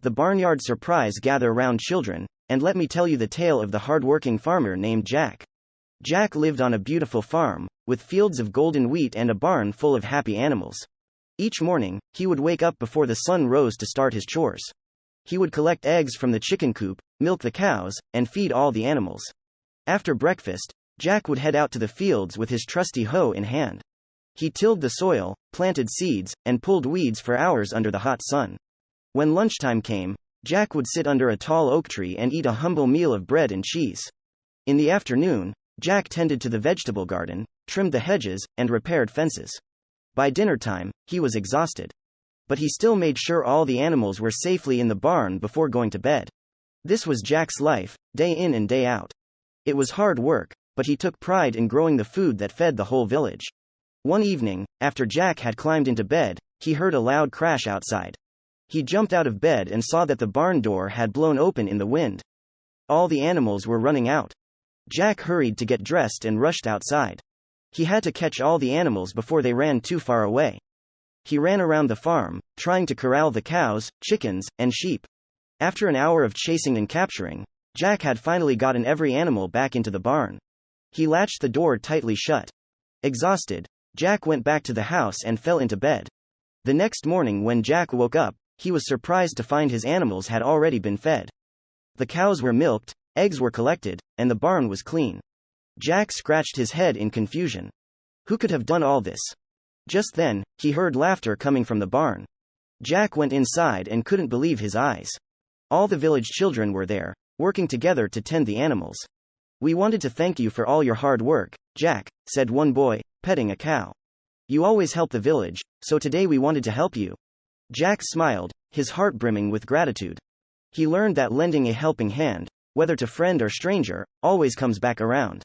the Barnyard Surprise gather round children, and let me tell you the tale of the hard-working farmer named Jack. Jack lived on a beautiful farm, with fields of golden wheat and a barn full of happy animals. Each morning, he would wake up before the sun rose to start his chores. He would collect eggs from the chicken coop, milk the cows, and feed all the animals. After breakfast, Jack would head out to the fields with his trusty hoe in hand. He tilled the soil, planted seeds, and pulled weeds for hours under the hot sun. When lunchtime came, Jack would sit under a tall oak tree and eat a humble meal of bread and cheese. In the afternoon, Jack tended to the vegetable garden, trimmed the hedges, and repaired fences. By dinner time, he was exhausted. But he still made sure all the animals were safely in the barn before going to bed. This was Jack's life, day in and day out. It was hard work, but he took pride in growing the food that fed the whole village. One evening, after Jack had climbed into bed, he heard a loud crash outside. He jumped out of bed and saw that the barn door had blown open in the wind. All the animals were running out. Jack hurried to get dressed and rushed outside. He had to catch all the animals before they ran too far away. He ran around the farm, trying to corral the cows, chickens, and sheep. After an hour of chasing and capturing, Jack had finally gotten every animal back into the barn. He latched the door tightly shut. Exhausted, Jack went back to the house and fell into bed. The next morning when Jack woke up, he was surprised to find his animals had already been fed. The cows were milked, eggs were collected, and the barn was clean. Jack scratched his head in confusion. Who could have done all this? Just then, he heard laughter coming from the barn. Jack went inside and couldn't believe his eyes. All the village children were there, working together to tend the animals. "We wanted to thank you for all your hard work, Jack," said one boy, petting a cow. "You always help the village, so today we wanted to help you." Jack smiled, his heart brimming with gratitude. He learned that lending a helping hand, whether to friend or stranger, always comes back around.